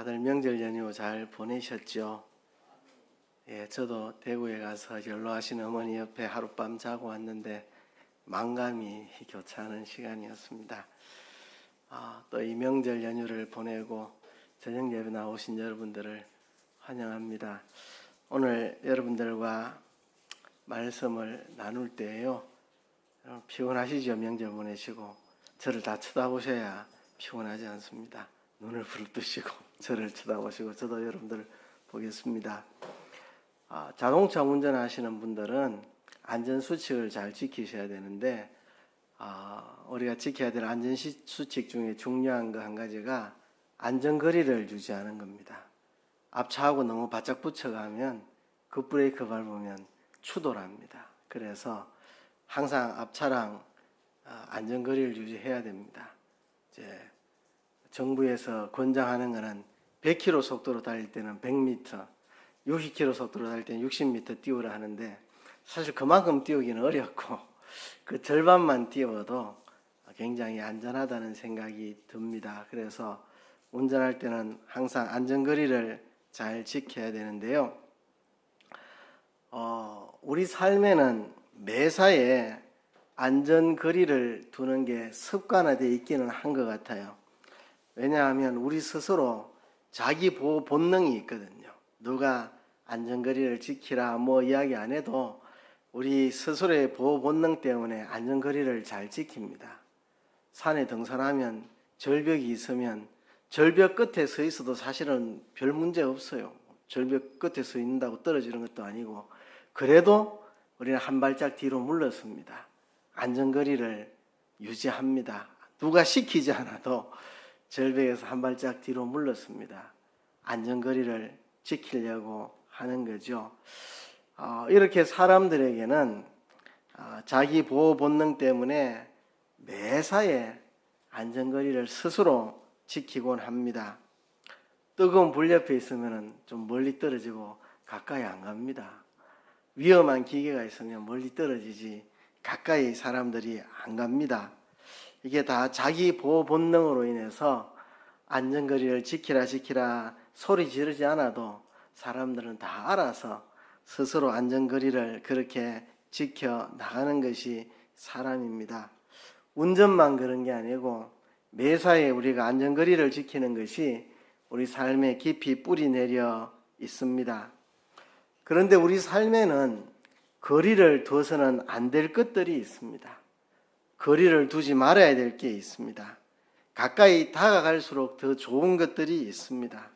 다들 명절 연휴 잘 보내셨죠? 예, 저도 대구에 가서 연로하신 어머니 옆에 하룻밤 자고 왔는데 만감이 교차하는 시간이었습니다. 또 이 명절 연휴를 보내고 저녁 예배 나오신 여러분들을 환영합니다. 오늘 여러분들과 말씀을 나눌 때에요. 피곤하시죠? 명절 보내시고 저를 다 쳐다보셔야 피곤하지 않습니다. 눈을 부릅뜨시고 저를 쳐다보시고 저도 여러분들을 보겠습니다. 자동차 운전하시는 분들은 안전수칙을 잘 지키셔야 되는데 우리가 지켜야 될 안전수칙 중에 중요한 거 한 가지가 안전거리를 유지하는 겁니다. 앞차하고 너무 바짝 붙여가면 급브레이크 밟으면 추돌합니다. 그래서 항상 앞차랑 안전거리를 유지해야 됩니다. 이제 정부에서 권장하는 것은 100km 속도로 달릴 때는 100m, 60km 속도로 달릴 때는 60m 띄우라 하는데 사실 그만큼 띄우기는 어렵고 그 절반만 띄워도 굉장히 안전하다는 생각이 듭니다. 그래서 운전할 때는 항상 안전거리를 잘 지켜야 되는데요. 우리 삶에는 매사에 안전거리를 두는 게 습관화되어 있기는 한 것 같아요. 왜냐하면 우리 스스로 자기보호 본능이 있거든요. 누가 안전거리를 지키라 이야기 안 해도 우리 스스로의 보호 본능 때문에 안전거리를 잘 지킵니다. 산에 등산하면 절벽이 있으면 절벽 끝에 서 있어도 사실은 별 문제 없어요. 절벽 끝에 서 있는다고 떨어지는 것도 아니고 그래도 우리는 한 발짝 뒤로 물러섭니다. 안전거리를 유지합니다. 누가 시키지 않아도 절벽에서 한 발짝 뒤로 물렀습니다. 안전거리를 지키려고 하는 거죠. 이렇게 사람들에게는 자기 보호 본능 때문에 매사에 안전거리를 스스로 지키곤 합니다. 뜨거운 불 옆에 있으면 좀 멀리 떨어지고 가까이 안 갑니다. 위험한 기계가 있으면 멀리 떨어지지 가까이 사람들이 안 갑니다. 이게 다 자기 보호 본능으로 인해서 안전거리를 지키라 소리 지르지 않아도 사람들은 다 알아서 스스로 안전거리를 그렇게 지켜 나가는 것이 사람입니다. 운전만 그런 게 아니고 매사에 우리가 안전거리를 지키는 것이 우리 삶에 깊이 뿌리 내려 있습니다. 그런데 우리 삶에는 거리를 둬서는 안 될 것들이 있습니다. 거리를 두지 말아야 될 게 있습니다. 가까이 다가갈수록 더 좋은 것들이 있습니다.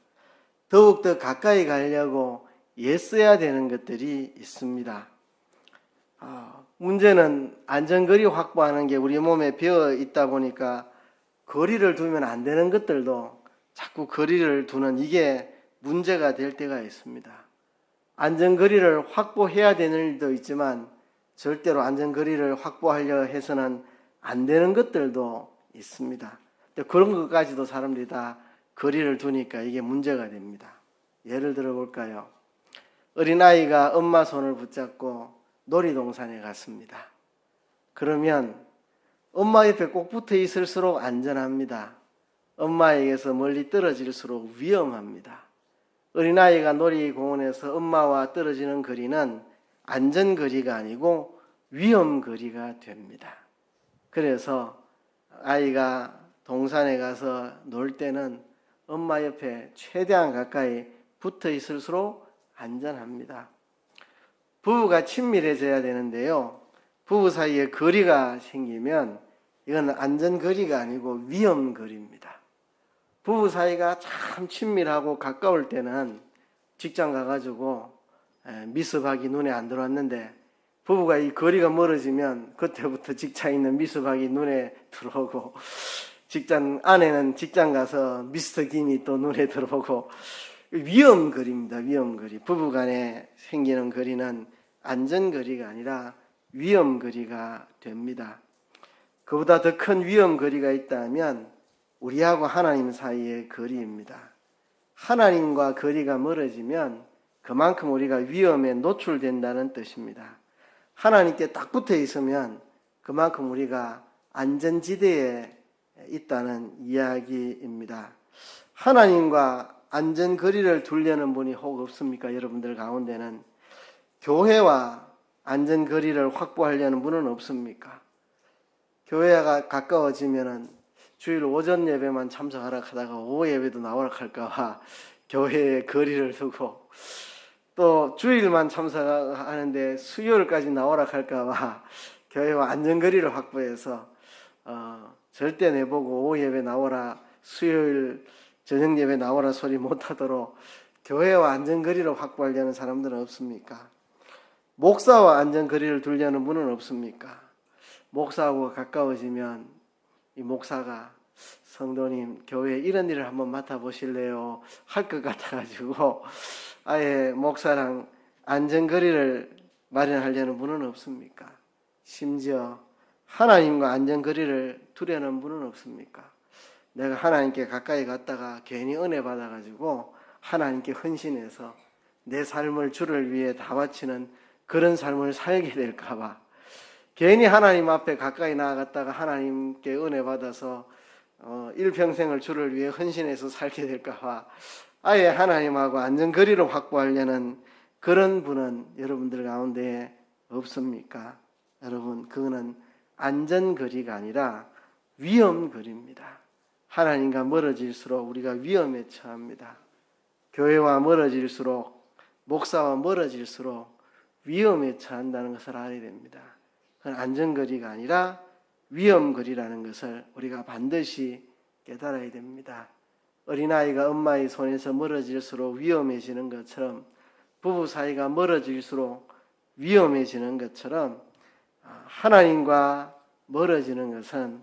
더욱더 가까이 가려고 애써야 되는 것들이 있습니다. 문제는 안전거리 확보하는 게 우리 몸에 배어 있다 보니까 거리를 두면 안 되는 것들도 자꾸 거리를 두는 이게 문제가 될 때가 있습니다. 안전거리를 확보해야 되는 일도 있지만 절대로 안전거리를 확보하려 해서는 안 되는 것들도 있습니다. 그런 것까지도 사람들이 다 거리를 두니까 이게 문제가 됩니다. 예를 들어 볼까요? 어린아이가 엄마 손을 붙잡고 놀이동산에 갔습니다. 그러면 엄마 옆에 꼭 붙어 있을수록 안전합니다. 엄마에게서 멀리 떨어질수록 위험합니다. 어린아이가 놀이공원에서 엄마와 떨어지는 거리는 안전거리가 아니고 위험거리가 됩니다. 그래서 아이가 동산에 가서 놀 때는 엄마 옆에 최대한 가까이 붙어 있을수록 안전합니다. 부부가 친밀해져야 되는데요. 부부 사이에 거리가 생기면 이건 안전거리가 아니고 위험거리입니다. 부부 사이가 참 친밀하고 가까울 때는 직장 가가지고 미습학이 눈에 안 들어왔는데 부부가 이 거리가 멀어지면 그때부터 직장에 있는 미습학이 눈에 들어오고 직장 안에는 직장 가서 미스터 김이 또 눈에 들어오고 위험거리입니다. 위험거리. 부부간에 생기는 거리는 안전거리가 아니라 위험거리가 됩니다. 그보다 더 큰 위험거리가 있다면 우리하고 하나님 사이의 거리입니다. 하나님과 거리가 멀어지면 그만큼 우리가 위험에 노출된다는 뜻입니다. 하나님께 딱 붙어 있으면 그만큼 우리가 안전지대에 있다는 이야기입니다. 하나님과 안전거리를 두려는 분이 혹 없습니까? 여러분들 가운데는 교회와 안전거리를 확보하려는 분은 없습니까? 교회가 가까워지면은 주일 오전 예배만 참석하라 하다가 오후 예배도 나오라 할까봐 교회에 거리를 두고, 또 주일만 참석하는데 수요일까지 나오라 할까봐 교회와 안전거리를 확보해서 절대 내보고 오후 예배 나오라, 수요일 저녁 예배 나오라 소리 못하도록 교회와 안전거리를 확보하려는 사람들은 없습니까? 목사와 안전거리를 두려는 분은 없습니까? 목사하고 가까워지면 이 목사가 성도님 교회에 이런 일을 한번 맡아보실래요? 할 것 같아가지고 아예 목사랑 안전거리를 마련하려는 분은 없습니까? 심지어 하나님과 안전거리를 두려는 분은 없습니까? 내가 하나님께 가까이 갔다가 괜히 은혜 받아가지고 하나님께 헌신해서 내 삶을 주를 위해 다 바치는 그런 삶을 살게 될까봐, 괜히 하나님 앞에 가까이 나아갔다가 하나님께 은혜 받아서 일평생을 주를 위해 헌신해서 살게 될까봐 아예 하나님하고 안전거리를 확보하려는 그런 분은 여러분들 가운데 없습니까? 여러분, 그거는 안전거리가 아니라 위험거리입니다. 하나님과 멀어질수록 우리가 위험에 처합니다. 교회와 멀어질수록, 목사와 멀어질수록 위험에 처한다는 것을 알아야 됩니다. 그건 안전거리가 아니라 위험거리라는 것을 우리가 반드시 깨달아야 됩니다. 어린아이가 엄마의 손에서 멀어질수록 위험해지는 것처럼, 부부 사이가 멀어질수록 위험해지는 것처럼 하나님과 멀어지는 것은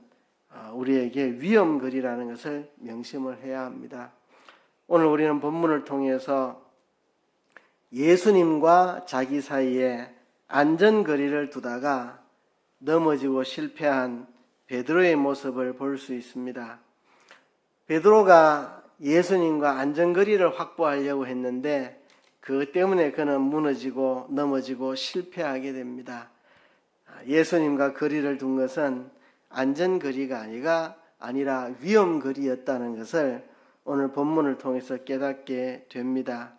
우리에게 위험거리라는 것을 명심을 해야 합니다. 오늘 우리는 본문을 통해서 예수님과 자기 사이에 안전거리를 두다가 넘어지고 실패한 베드로의 모습을 볼 수 있습니다. 베드로가 예수님과 안전거리를 확보하려고 했는데 그것 때문에 그는 무너지고 넘어지고 실패하게 됩니다. 예수님과 거리를 둔 것은 안전거리가 아니라 위험거리였다는 것을 오늘 본문을 통해서 깨닫게 됩니다.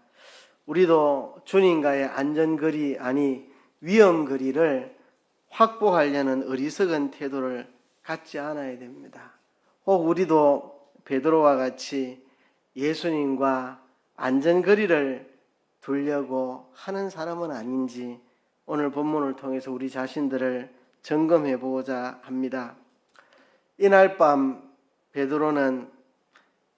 우리도 주님과의 안전거리 아니 위험거리를 확보하려는 어리석은 태도를 갖지 않아야 됩니다. 혹 우리도 베드로와 같이 예수님과 안전거리를 두려고 하는 사람은 아닌지 오늘 본문을 통해서 우리 자신들을 점검해 보고자 합니다. 이날 밤 베드로는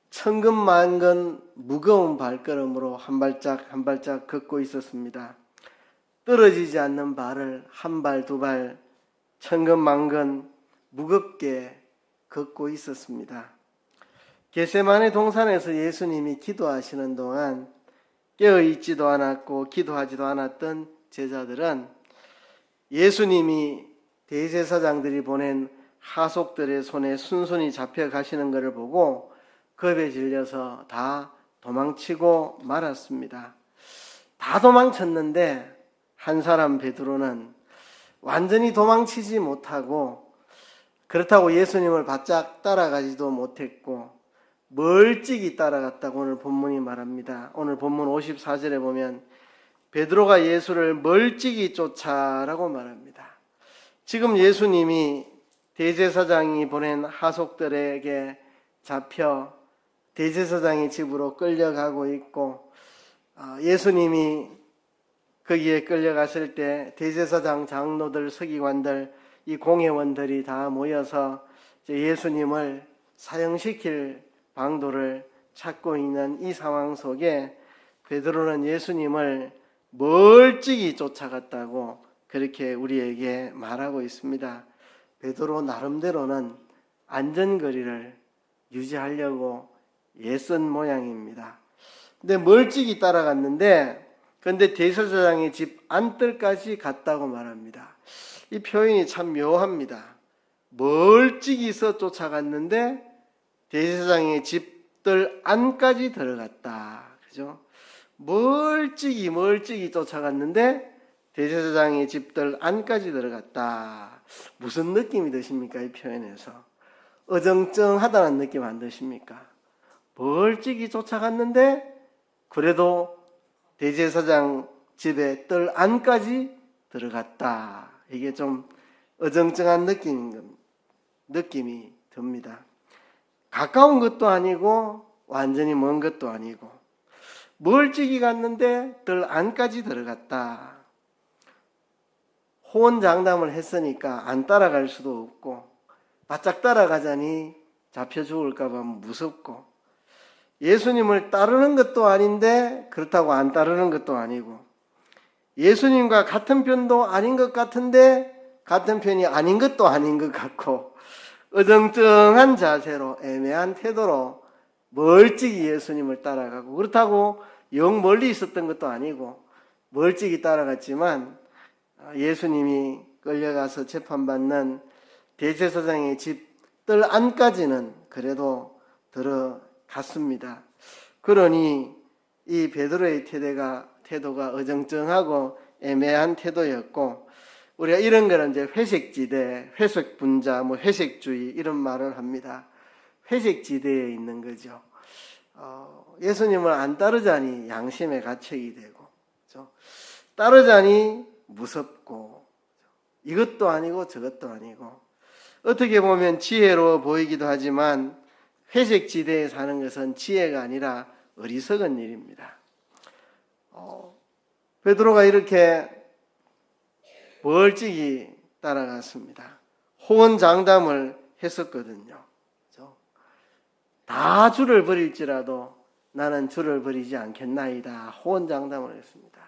천근만근 무거운 발걸음으로 한 발짝 한 발짝 걷고 있었습니다. 떨어지지 않는 발을 한 발, 두 발 천근만근 무겁게 걷고 있었습니다. 겟세마네 동산에서 예수님이 기도하시는 동안 깨어있지도 않았고 기도하지도 않았던 제자들은 예수님이 대제사장들이 보낸 하속들의 손에 순순히 잡혀가시는 것을 보고 겁에 질려서 다 도망치고 말았습니다. 다 도망쳤는데 한 사람 베드로는 완전히 도망치지 못하고, 그렇다고 예수님을 바짝 따라가지도 못했고 멀찍이 따라갔다고 오늘 본문이 말합니다. 오늘 본문 54절에 보면 베드로가 예수를 멀찍이 쫓아라고 말합니다. 지금 예수님이 대제사장이 보낸 하속들에게 잡혀 대제사장의 집으로 끌려가고 있고, 예수님이 거기에 끌려갔을 때 대제사장 장로들, 서기관들, 이 공회원들이 다 모여서 예수님을 사형시킬 방도를 찾고 있는 이 상황 속에 베드로는 예수님을 멀찍이 쫓아갔다고 그렇게 우리에게 말하고 있습니다. 베드로 나름대로는 안전거리를 유지하려고 애쓴 모양입니다. 근데 멀찍이 따라갔는데 그런데 대제사장의 집 안뜰까지 갔다고 말합니다. 이 표현이 참 묘합니다. 멀찍이서 쫓아갔는데 대제사장의 집들 안까지 들어갔다. 그죠? 멀찍이 쫓아갔는데 대제사장의 집들 안까지 들어갔다. 무슨 느낌이 드십니까? 이 표현에서 어정쩡하다는 느낌 안 드십니까? 멀찍이 쫓아갔는데 그래도 대제사장 집에 뜰 안까지 들어갔다. 이게 좀 어정쩡한 느낌이 듭니다. 가까운 것도 아니고 완전히 먼 것도 아니고 멀찍이 갔는데 뜰 안까지 들어갔다. 호언장담을 했으니까 안 따라갈 수도 없고 바짝 따라가자니 잡혀 죽을까 봐 무섭고 예수님을 따르는 것도 아닌데 그렇다고 안 따르는 것도 아니고 예수님과 같은 편도 아닌 것 같은데 같은 편이 아닌 것도 아닌 것 같고 어정쩡한 자세로 애매한 태도로 멀찍이 예수님을 따라가고 그렇다고 영 멀리 있었던 것도 아니고 멀찍이 따라갔지만 예수님이 끌려가서 재판받는 대제사장의 집 뜰 안까지는 그래도 들어갔습니다. 그러니 이 베드로의 태도가 어정쩡하고 애매한 태도였고 우리가 이런 거는 이제 회색지대, 회색분자, 회색주의 이런 말을 합니다. 회색지대에 있는 거죠. 예수님을 안 따르자니 양심의 가책이 되고 그렇죠? 따르자니 무섭고 이것도 아니고 저것도 아니고 어떻게 보면 지혜로워 보이기도 하지만 회색지대에 사는 것은 지혜가 아니라 어리석은 일입니다. 베드로가 이렇게 멀찍이 따라갔습니다. 호언장담을 했었거든요. 그렇죠? 다 주를 버릴지라도 나는 주를 버리지 않겠나이다. 호언장담을 했습니다.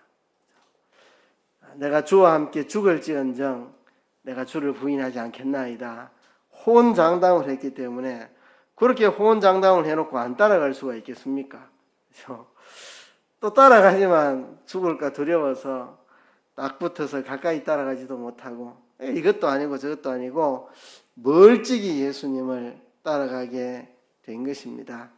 내가 주와 함께 죽을지언정 내가 주를 부인하지 않겠나이다. 호언장담을 했기 때문에 그렇게 호언장담을 해놓고 안 따라갈 수가 있겠습니까? 그렇죠? 또 따라가지만 죽을까 두려워서 딱 붙어서 가까이 따라가지도 못하고 이것도 아니고 저것도 아니고 멀찍이 예수님을 따라가게 된 것입니다.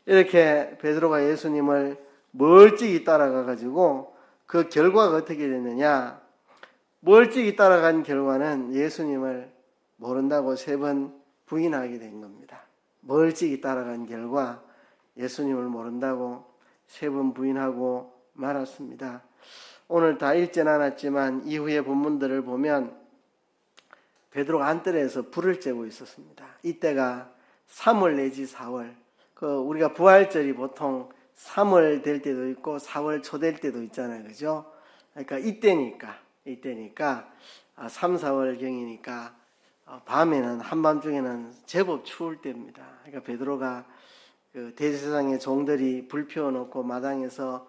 이렇게 베드로가 예수님을 멀찍이 따라가 가지고 그 결과가 어떻게 됐느냐? 멀찍이 따라간 결과는 예수님을 모른다고 3번 부인하게 된 겁니다. 멀찍이 따라간 결과 예수님을 모른다고 3번 부인하고 말았습니다. 오늘 다 읽진 않았지만 이후의 본문들을 보면 베드로가 안뜰에서 불을 쬐고 있었습니다. 이때가 3월 내지 4월. 우리가 부활절이 보통 3월 될 때도 있고 4월 초 될 때도 있잖아요. 그죠? 그러니까 이때니까 3, 4월 경이니까 밤에는 한밤중에는 제법 추울 때입니다. 그러니까 베드로가 그 대제사장의 종들이 불 피워놓고 마당에서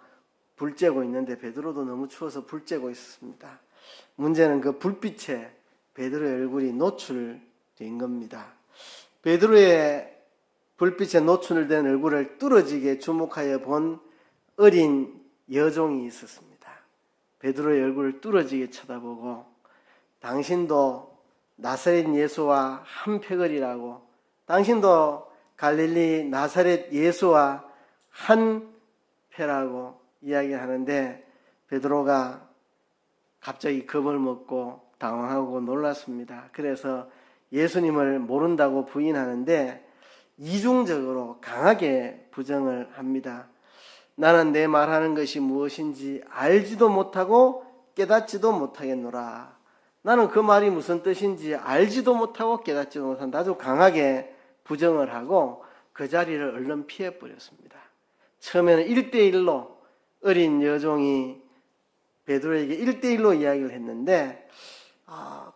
불 쬐고 있는데 베드로도 너무 추워서 불 쬐고 있었습니다. 문제는 그 불빛에 베드로의 얼굴이 노출된 겁니다. 베드로의 불빛에 노출된 얼굴을 뚫어지게 주목하여 본 어린 여종이 있었습니다. 베드로의 얼굴을 뚫어지게 쳐다보고 당신도 나사렛 예수와 한 패거리라고 당신도 갈릴리 나사렛 예수와 한 패라고 이야기하는데 베드로가 갑자기 겁을 먹고 당황하고 놀랐습니다. 그래서 예수님을 모른다고 부인하는데 이중적으로 강하게 부정을 합니다. 나는 내 말하는 것이 무엇인지 알지도 못하고 깨닫지도 못하겠노라. 나는 그 말이 무슨 뜻인지 알지도 못하고 깨닫지도 못한다. 아주 강하게 부정을 하고 그 자리를 얼른 피해버렸습니다. 처음에는 1대1로 어린 여종이 베드로에게 1대1로 이야기를 했는데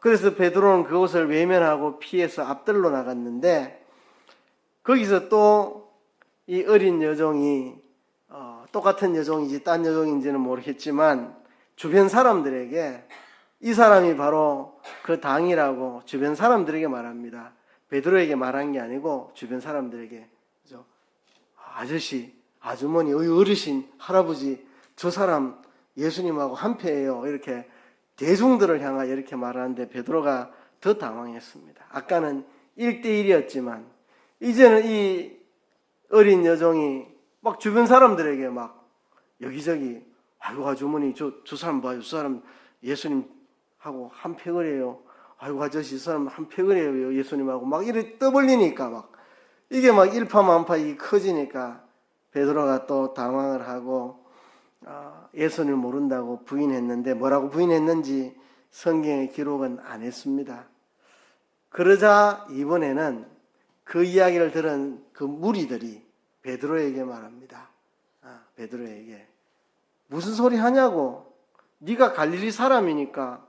그래서 베드로는 그곳을 외면하고 피해서 앞들로 나갔는데 거기서 또 이 어린 여종이 똑같은 여종인지 딴 여종인지는 모르겠지만 주변 사람들에게 이 사람이 바로 그 당이라고 주변 사람들에게 말합니다. 베드로에게 말한 게 아니고 주변 사람들에게 그죠? 아저씨, 아주머니, 어르신, 할아버지 저 사람 예수님하고 한패예요. 이렇게 대중들을 향하여 이렇게 말하는데 베드로가 더 당황했습니다. 아까는 1대1이었지만 이제는 이 어린 여종이 막 주변 사람들에게 막 여기저기 아이고 아주머니 저 사람 봐요. 저 사람 예수님하고 한 패거리예요. 아이고 아저씨 저 사람 한 패거리예요. 예수님하고 막 이렇게 떠벌리니까 막 이게 막 일파만파 이게 커지니까 베드로가 또 당황을 하고 예수님을 모른다고 부인했는데 뭐라고 부인했는지 성경의 기록은 안 했습니다. 그러자 이번에는 그 이야기를 들은 그 무리들이 베드로에게 말합니다. 베드로에게 무슨 소리 하냐고. 네가 갈릴리 사람이니까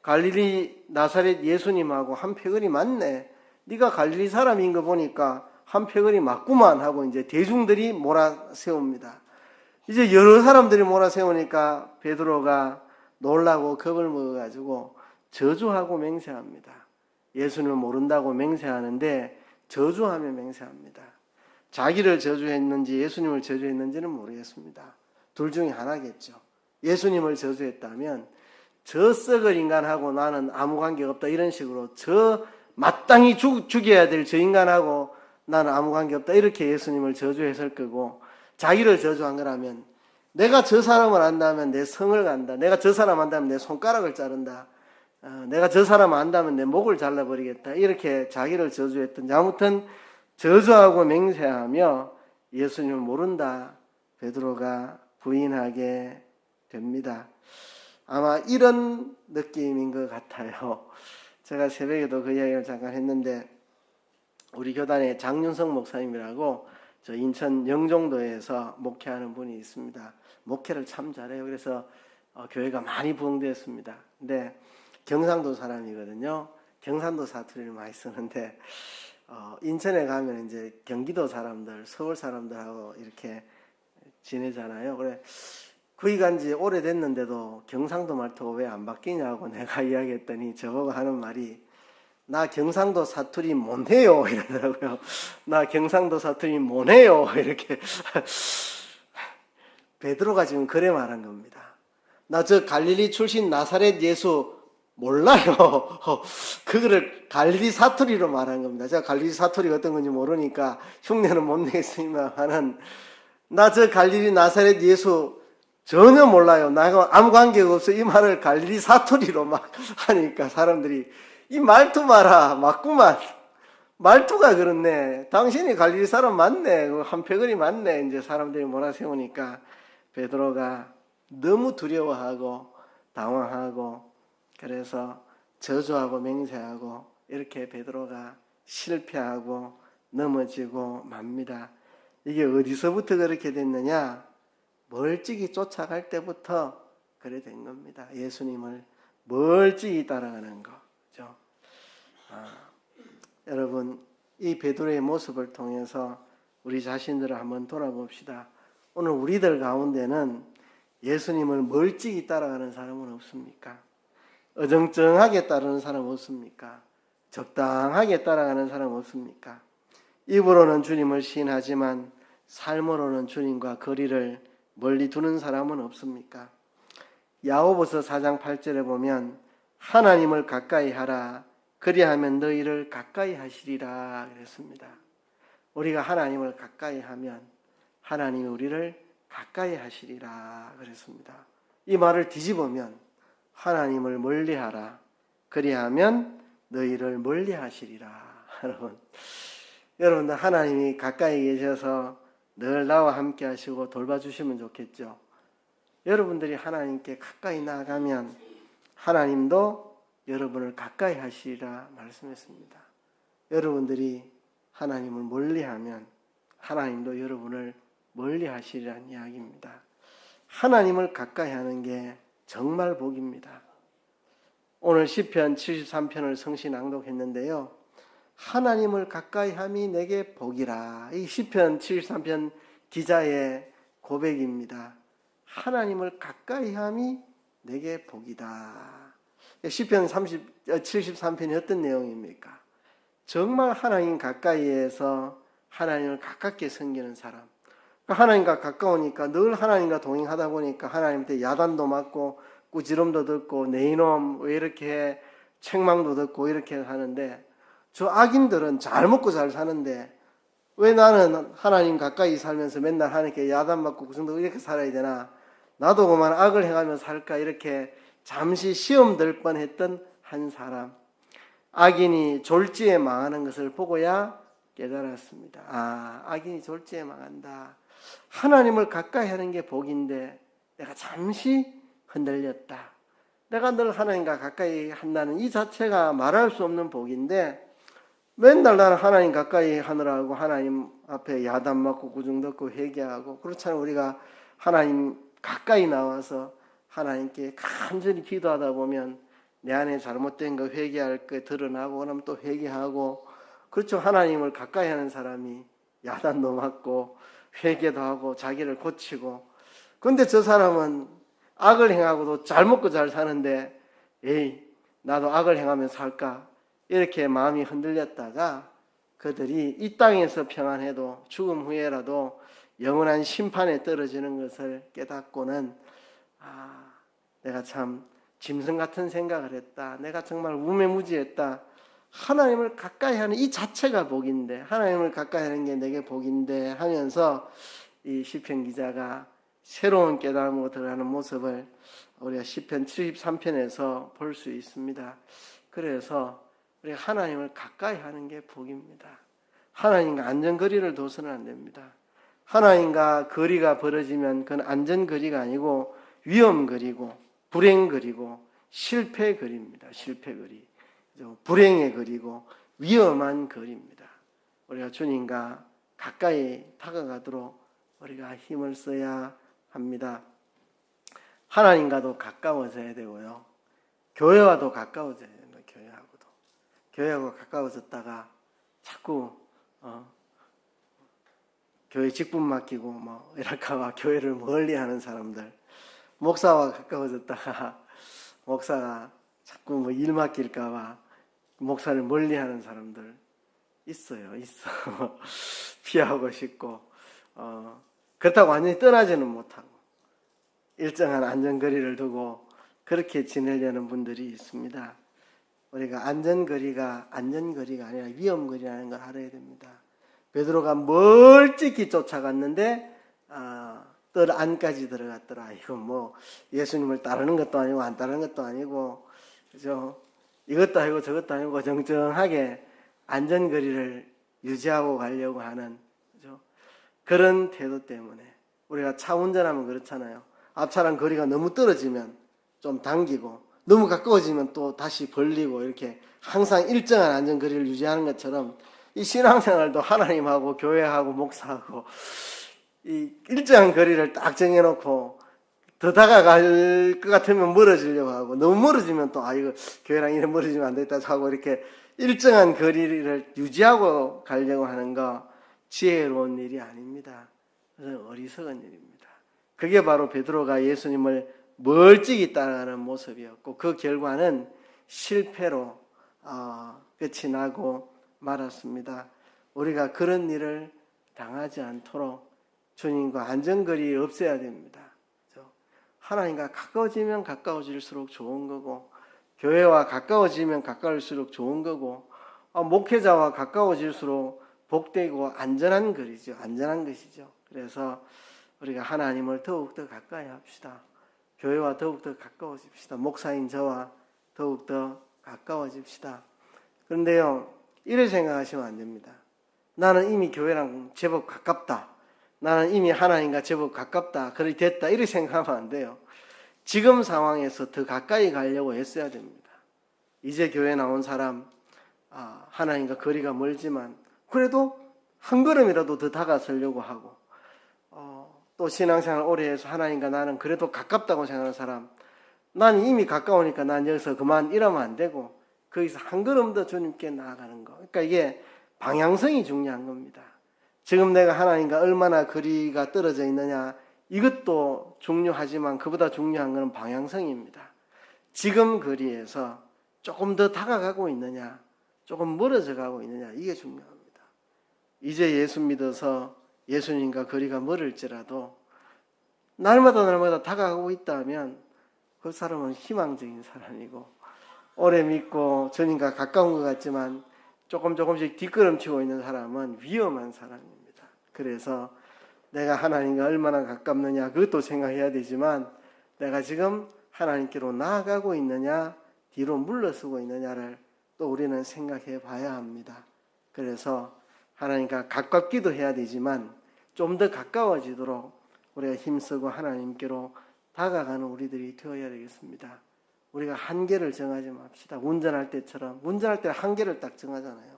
갈릴리 나사렛 예수님하고 한 패거리 맞네. 네가 갈릴리 사람인 거 보니까 한 패거리 맞구만 하고 이제 대중들이 몰아세웁니다. 이제 여러 사람들이 몰아세우니까 베드로가 놀라고 겁을 먹어가지고 저주하고 맹세합니다. 예수님을 모른다고 맹세하는데 저주하며 맹세합니다. 자기를 저주했는지 예수님을 저주했는지는 모르겠습니다. 둘 중에 하나겠죠. 예수님을 저주했다면 저 썩을 인간하고 나는 아무 관계가 없다 이런 식으로 저 마땅히 죽여야 될 저 인간하고 나는 아무 관계없다 이렇게 예수님을 저주했을 거고, 자기를 저주한 거라면 내가 저 사람을 안다면 내 성을 간다, 내가 저 사람 안다면 내 손가락을 자른다, 내가 저 사람 안다면 내 목을 잘라버리겠다 이렇게 자기를 저주했든지, 아무튼 저주하고 맹세하며 예수님을 모른다 베드로가 부인하게 됩니다. 아마 이런 느낌인 것 같아요. 제가 새벽에도 그 이야기를 잠깐 했는데, 우리 교단에 장윤성 목사님이라고 저 인천 영종도에서 목회하는 분이 있습니다. 목회를 참 잘해요. 그래서 교회가 많이 부흥되었습니다. 근데 경상도 사람이거든요. 경상도 사투리를 많이 쓰는데 인천에 가면 이제 경기도 사람들, 서울 사람들하고 이렇게 지내잖아요. 그래 거기 간 지 오래됐는데도 경상도 말투가 왜 안 바뀌냐고 내가 이야기했더니 저보고 하는 말이, 나 경상도 사투리 못해요 이러더라고요. 나 경상도 사투리 못해요 이렇게. 베드로가 지금 그래 말한 겁니다. 나 저 갈릴리 출신 나사렛 예수 몰라요. 그거를 갈릴리 사투리로 말한 겁니다. 제가 갈릴리 사투리가 어떤 건지 모르니까 흉내는 못 내겠습니다만은, 나 저 갈릴리 나사렛 예수 전혀 몰라요. 나하고 아무 관계가 없어. 이 말을 갈릴리 사투리로 막 하니까 사람들이 이 말투 봐라 맞구만. 말투가 그렇네. 당신이 갈릴리 사람 맞네. 한 패거리 맞네. 이제 사람들이 몰아세우니까 베드로가 너무 두려워하고 당황하고, 그래서 저주하고 맹세하고 이렇게 베드로가 실패하고 넘어지고 맙니다. 이게 어디서부터 그렇게 됐느냐? 멀찍이 쫓아갈 때부터 그래 된 겁니다. 예수님을 멀찍이 따라가는 거죠. 여러분, 이 베드로의 모습을 통해서 우리 자신들을 한번 돌아봅시다. 오늘 우리들 가운데는 예수님을 멀찍이 따라가는 사람은 없습니까? 어정쩡하게 따르는 사람 없습니까? 적당하게 따라가는 사람 없습니까? 입으로는 주님을 시인하지만 삶으로는 주님과 거리를 멀리 두는 사람은 없습니까? 야고보서 4장 8절에 보면 하나님을 가까이 하라, 그리하면 너희를 가까이 하시리라 그랬습니다. 우리가 하나님을 가까이 하면 하나님이 우리를 가까이 하시리라 그랬습니다. 이 말을 뒤집으면 하나님을 멀리하라, 그리하면 너희를 멀리하시리라. 여러분들 하나님이 가까이 계셔서 늘 나와 함께 하시고 돌봐주시면 좋겠죠. 여러분들이 하나님께 가까이 나아가면 하나님도 여러분을 가까이 하시리라 말씀했습니다. 여러분들이 하나님을 멀리하면 하나님도 여러분을 멀리하시리라는 이야기입니다. 하나님을 가까이 하는 게 정말 복입니다. 오늘 시편 73편을 성시 낭독했는데요. 하나님을 가까이 함이 내게 복이라. 이 시편 73편 기자의 고백입니다. 하나님을 가까이 함이 내게 복이다. 시편 73편이 어떤 내용입니까? 정말 하나님 가까이에서 하나님을 가깝게 섬기는 사람. 하나님과 가까우니까 늘 하나님과 동행하다 보니까 하나님한테 야단도 맞고 꾸지럼도 듣고 내 이놈 왜 이렇게 해, 책망도 듣고 이렇게 하는데, 저 악인들은 잘 먹고 잘 사는데 왜 나는 하나님 가까이 살면서 맨날 하나님께 야단맞고 그 정도 이렇게 살아야 되나, 나도 그만 악을 해가며 살까, 이렇게 잠시 시험 들 뻔했던 한 사람. 악인이 졸지에 망하는 것을 보고야 깨달았습니다. 악인이 졸지에 망한다. 하나님을 가까이 하는 게 복인데 내가 잠시 흔들렸다. 내가 늘 하나님과 가까이 한다는 이 자체가 말할 수 없는 복인데 맨날 나는 하나님 가까이 하느라고 하나님 앞에 야단 맞고 구중 듣고 회개하고 그렇잖아요. 우리가 하나님 가까이 나와서 하나님께 간절히 기도하다 보면 내 안에 잘못된 거 회개할 거 드러나고 그러면 또 회개하고 그렇죠. 하나님을 가까이 하는 사람이 야단도 맞고 회개도 하고 자기를 고치고 근데 저 사람은 악을 행하고도 잘 먹고 잘 사는데 에이 나도 악을 행하면 살까 이렇게 마음이 흔들렸다가 그들이 이 땅에서 평안해도 죽음 후에라도 영원한 심판에 떨어지는 것을 깨닫고는 내가 참 짐승 같은 생각을 했다. 내가 정말 우매무지했다. 하나님을 가까이 하는 이 자체가 복인데 하나님을 가까이 하는 게 내게 복인데 하면서 이 시편 기자가 새로운 깨달음으로 들어가는 모습을 우리가 시편 73편에서 볼 수 있습니다. 그래서 우리가 하나님을 가까이 하는 게 복입니다. 하나님과 안전거리를 둬서는 안 됩니다. 하나님과 거리가 벌어지면 그건 안전거리가 아니고 위험거리고 불행거리고 실패거리입니다. 실패거리. 불행의 거리고 위험한 거리입니다. 우리가 주님과 가까이 다가가도록 우리가 힘을 써야 합니다. 하나님과도 가까워져야 되고요. 교회와도 가까워져야 됩니다. 교회하고 가까워졌다가 자꾸 교회 직분 맡기고 뭐 이럴까봐 교회를 멀리하는 사람들, 목사와 가까워졌다가 목사가 자꾸 뭐 일 맡길까봐 목사를 멀리하는 사람들 있어. 피하고 싶고 그렇다고 완전히 떠나지는 못하고 일정한 안전거리를 두고 그렇게 지내려는 분들이 있습니다. 우리가 안전거리가 아니라 위험거리라는 걸 알아야 됩니다. 베드로가 멀찍이 쫓아갔는데 뜰 안까지 들어갔더라. 이건 뭐 예수님을 따르는 것도 아니고 안 따르는 것도 아니고 그죠? 이것도 아니고 저것도 아니고 정정하게 안전거리를 유지하고 가려고 하는 그죠? 그런 태도 때문에 우리가 차 운전하면 그렇잖아요. 앞차랑 거리가 너무 떨어지면 좀 당기고 너무 가까워지면 또 다시 벌리고 이렇게 항상 일정한 안전거리를 유지하는 것처럼 이 신앙생활도 하나님하고 교회하고 목사하고 이 일정한 거리를 딱 정해놓고 더 다가갈 것 같으면 멀어지려고 하고 너무 멀어지면 또 이거 교회랑 이래 멀어지면 안 되겠다 하고 이렇게 일정한 거리를 유지하고 가려고 하는 거 지혜로운 일이 아닙니다. 그래서 어리석은 일입니다. 그게 바로 베드로가 예수님을 멀찍이 따라가는 모습이었고 그 결과는 실패로 끝이 나고 말았습니다. 우리가 그런 일을 당하지 않도록 주님과 안전거리 없애야 됩니다. 하나님과 가까워지면 가까워질수록 좋은 거고 교회와 가까워지면 가까울수록 좋은 거고 목회자와 가까워질수록 복되고 안전한 거리죠. 안전한 것이죠. 그래서 우리가 하나님을 더욱더 가까이 합시다. 교회와 더욱더 가까워집시다. 목사인 저와 더욱더 가까워집시다. 그런데요, 이렇게 생각하시면 안 됩니다. 나는 이미 교회랑 제법 가깝다. 나는 이미 하나님과 제법 가깝다. 그렇게 됐다. 이렇게 생각하면 안 돼요. 지금 상황에서 더 가까이 가려고 애써야 됩니다. 이제 교회 나온 사람, 하나님과 거리가 멀지만 그래도 한 걸음이라도 더 다가서려고 하고 또 신앙생활 오래 해서 하나님과 나는 그래도 가깝다고 생각하는 사람, 나는 이미 가까우니까 난 여기서 그만 이러면 안 되고 거기서 한 걸음 더 주님께 나아가는 거. 그러니까 이게 방향성이 중요한 겁니다. 지금 내가 하나님과 얼마나 거리가 떨어져 있느냐 이것도 중요하지만 그보다 중요한 것은 방향성입니다. 지금 거리에서 조금 더 다가가고 있느냐 조금 멀어져 가고 있느냐 이게 중요합니다. 이제 예수 믿어서 예수님과 거리가 멀을지라도 날마다 다가가고 있다면 그 사람은 희망적인 사람이고 오래 믿고 주님과 가까운 것 같지만 조금씩 뒷걸음치고 있는 사람은 위험한 사람입니다. 그래서 내가 하나님과 얼마나 가깝느냐 그것도 생각해야 되지만 내가 지금 하나님께로 나아가고 있느냐 뒤로 물러서고 있느냐를 또 우리는 생각해 봐야 합니다. 그래서 하나님과 가깝기도 해야 되지만 좀 더 가까워지도록 우리가 힘쓰고 하나님께로 다가가는 우리들이 되어야 되겠습니다. 우리가 한계를 정하지 맙시다. 운전할 때처럼 운전할 때 한계를 딱 정하잖아요.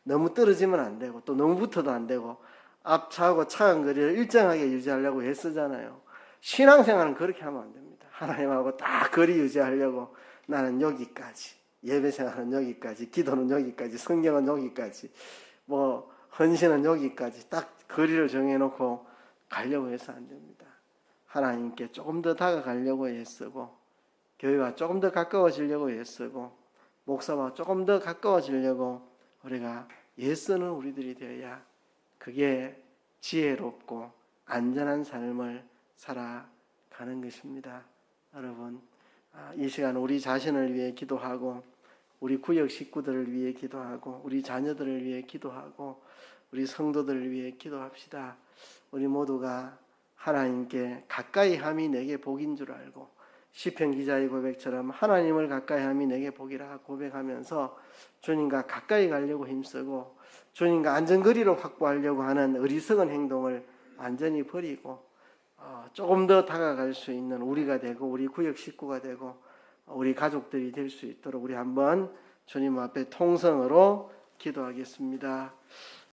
너무 떨어지면 안 되고 또 너무 붙어도 안 되고 앞차하고 차간 거리를 일정하게 유지하려고 애쓰잖아요. 신앙생활은 그렇게 하면 안 됩니다. 하나님하고 딱 거리 유지하려고 나는 여기까지, 예배생활은 여기까지, 기도는 여기까지, 성경은 여기까지, 뭐 헌신은 여기까지 딱 거리를 정해놓고 가려고 해서 안 됩니다. 하나님께 조금 더 다가가려고 애쓰고 교회와 조금 더 가까워지려고 애쓰고 목사와 조금 더 가까워지려고 우리가 애쓰는 우리들이 되어야 그게 지혜롭고 안전한 삶을 살아가는 것입니다. 여러분, 이 시간 우리 자신을 위해 기도하고 우리 구역 식구들을 위해 기도하고 우리 자녀들을 위해 기도하고 우리 성도들을 위해 기도합시다. 우리 모두가 하나님께 가까이 함이 내게 복인 줄 알고 시편 기자의 고백처럼 하나님을 가까이 함이 내게 복이라 고백하면서 주님과 가까이 가려고 힘쓰고 주님과 안전거리를 확보하려고 하는 어리석은 행동을 완전히 버리고 조금 더 다가갈 수 있는 우리가 되고 우리 구역 식구가 되고 우리 가족들이 될 수 있도록 우리 한번 주님 앞에 통성으로 기도하겠습니다.